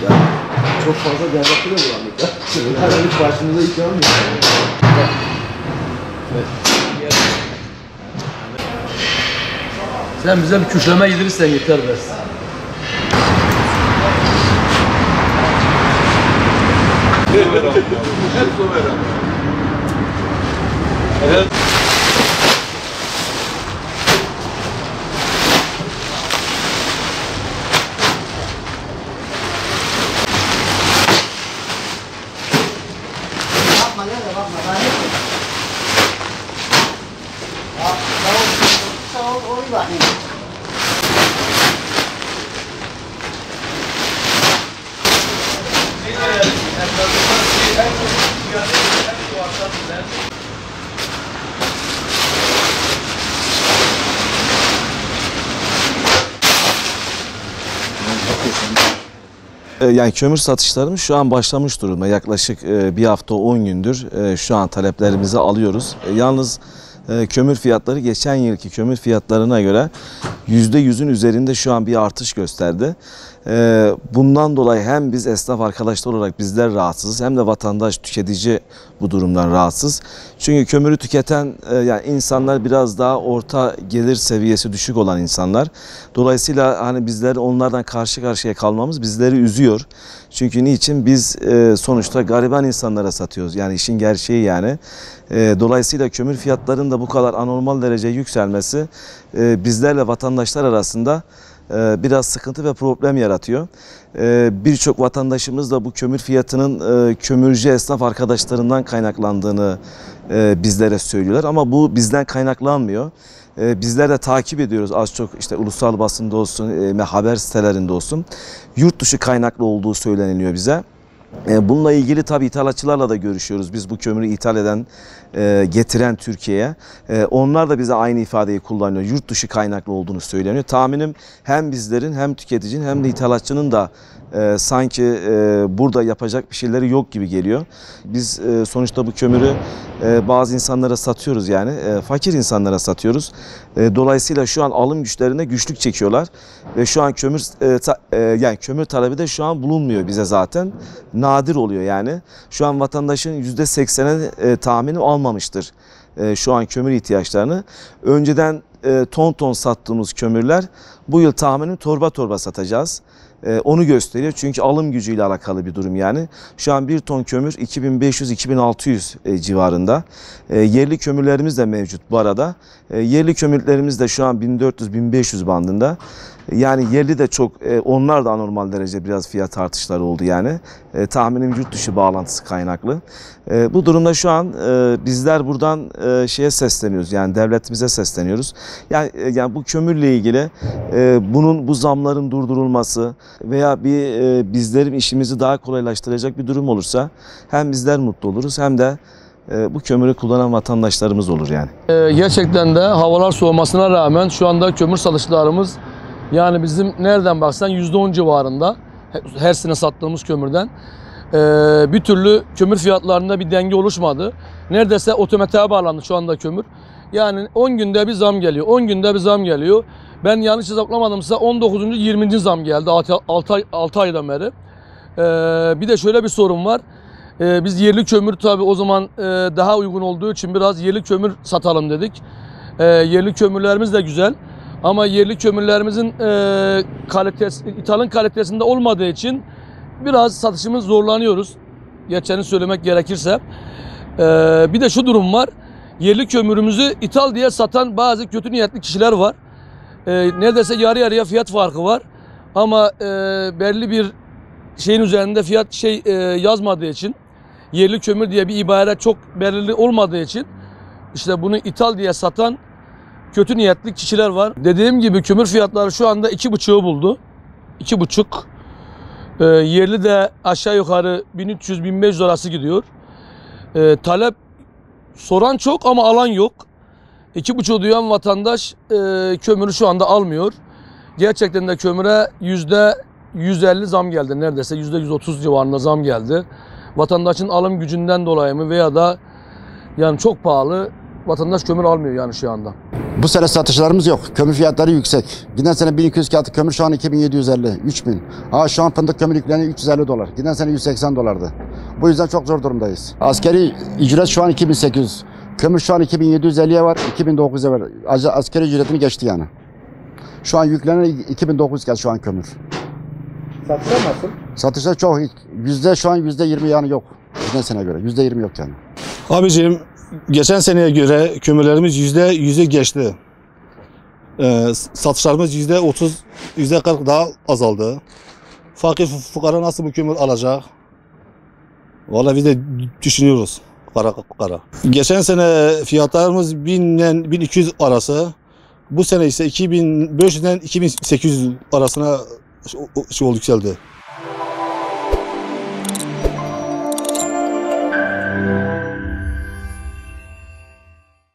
Yani çok fazla devletli de bulandık ya. Herhalde başımıza hiç almıyor. Sen bize bir küşleme yedirirsen yeter bes. Evet. Yani kömür satışlarımız şu an başlamış durumda. Yaklaşık bir hafta 10 gündür şu an taleplerimizi alıyoruz. Yalnız kömür fiyatları geçen yılki kömür fiyatlarına göre %100'ün üzerinde şu an bir artış gösterdi. Bundan dolayı hem biz esnaf arkadaşlar olarak bizler rahatsızız hem de vatandaş tüketici bu durumdan rahatsız. Çünkü kömürü tüketen yani insanlar biraz daha orta gelir seviyesi düşük olan insanlar. Dolayısıyla hani bizler onlardan karşı karşıya kalmamız bizleri üzüyor. Çünkü niçin biz sonuçta gariban insanlara satıyoruz. Yani işin gerçeği yani. Dolayısıyla kömür fiyatlarının da bu kadar anormal derece yükselmesi bizlerle vatandaşlar arasında biraz sıkıntı ve problem yaratıyor. Birçok vatandaşımız da bu kömür fiyatının kömürcü esnaf arkadaşlarından kaynaklandığını bizlere söylüyorlar. Ama bu bizden kaynaklanmıyor. Bizler de takip ediyoruz az çok işte ulusal basında olsun ve haber sitelerinde olsun. Yurt dışı kaynaklı olduğu söyleniliyor bize. Bununla ilgili tabii ithalatçılarla da görüşüyoruz. Biz bu kömürü ithal eden, getiren Türkiye'ye. Onlar da bize aynı ifadeyi kullanıyor. Yurt dışı kaynaklı olduğunu söyleniyor. Tahminim hem bizlerin hem tüketicinin hem de ithalatçının da sanki burada yapacak bir şeyleri yok gibi geliyor. Biz sonuçta bu kömürü bazı insanlara satıyoruz yani. Fakir insanlara satıyoruz. Dolayısıyla şu an alım güçlerine güçlük çekiyorlar. Ve şu an yani kömür talebi de şu an bulunmuyor bize zaten. Nadir oluyor yani. Şu an vatandaşın %80'e tahmini almamıştır şu an kömür ihtiyaçlarını. Önceden ton ton sattığımız kömürler bu yıl tahminim torba torba satacağız. Onu gösteriyor çünkü alım gücüyle alakalı bir durum yani. Şu an bir ton kömür 2500-2600 civarında. Yerli kömürlerimiz de mevcut bu arada. Yerli kömürlerimiz de şu an 1400-1500 bandında. Yani yerli de çok, onlar da anormal derece biraz fiyat artışları oldu yani. Tahminim yurt dışı bağlantısı kaynaklı. Bu durumda şu an bizler buradan şeye sesleniyoruz yani devletimize sesleniyoruz. Yani bu kömürle ilgili bu zamların durdurulması veya bizlerin işimizi daha kolaylaştıracak bir durum olursa hem bizler mutlu oluruz hem de bu kömürü kullanan vatandaşlarımız olur yani. Gerçekten de havalar soğumasına rağmen şu anda kömür satışlarımız yani bizim nereden baksan %10 civarında her sene sattığımız kömürden bir türlü kömür fiyatlarında bir denge oluşmadı. Neredeyse otomatiğe bağlandı şu anda kömür. Yani 10 günde bir zam geliyor, 10 günde bir zam geliyor. Ben yanlış hesaplamadımsa 19. 20. zam geldi 6 aydan beri. Bir de şöyle bir sorun var. Biz yerli kömür tabii o zaman daha uygun olduğu için biraz yerli kömür satalım dedik. Yerli kömürlerimiz de güzel. Ama yerli kömürlerimizin ithalın kalitesinde olmadığı için biraz satışımız zorlanıyoruz. Gerçeğini söylemek gerekirse. Bir de şu durum var. Yerli kömürümüzü ithal diye satan bazı kötü niyetli kişiler var. Neredeyse yarı yarıya fiyat farkı var. Ama belli bir şeyin üzerinde fiyat yazmadığı için, yerli kömür diye bir ibare çok belirli olmadığı için işte bunu ithal diye satan kötü niyetli kişiler var. Dediğim gibi kömür fiyatları şu anda 2,5'ı buldu. 2,5. Yerli de aşağı yukarı 1300-1500 arası gidiyor. Talep soran çok ama alan yok. 2,5 duyan vatandaş kömürü şu anda almıyor. Gerçekten de kömüre %150 zam geldi. Neredeyse %130 civarında zam geldi. Vatandaşın alım gücünden dolayı mı veya da yani çok pahalı, vatandaş kömür almıyor yani şu anda. Bu sene satışlarımız yok. Kömür fiyatları yüksek. Giden sene 1200 kağıt kömür şu an 2750, 3000. Şu an fındık kömür yükleniyor 350 dolar. Giden sene 180 dolardı. Bu yüzden çok zor durumdayız. Askeri ücret şu an 2800. Kömür şu an 2750'ye var, 2900'e var. Askeri ücretini geçti yani. Şu an yüklenen 2900 kağıt şu an kömür. Satışlar nasıl? Satışlar çok. Şu an %20 yani yok. Giden sene göre. %20 yok yani. Abicim geçen seneye göre kömürlerimiz %100'ü geçti. Satışlarımız %30, %40 daha azaldı. Fakir fukara nasıl bu kömür alacak? Vallahi biz de düşünüyoruz kara. Geçen sene fiyatlarımız 1000 ile 1200 arası. Bu sene ise 2500 ile 2800 arasına yükseldi.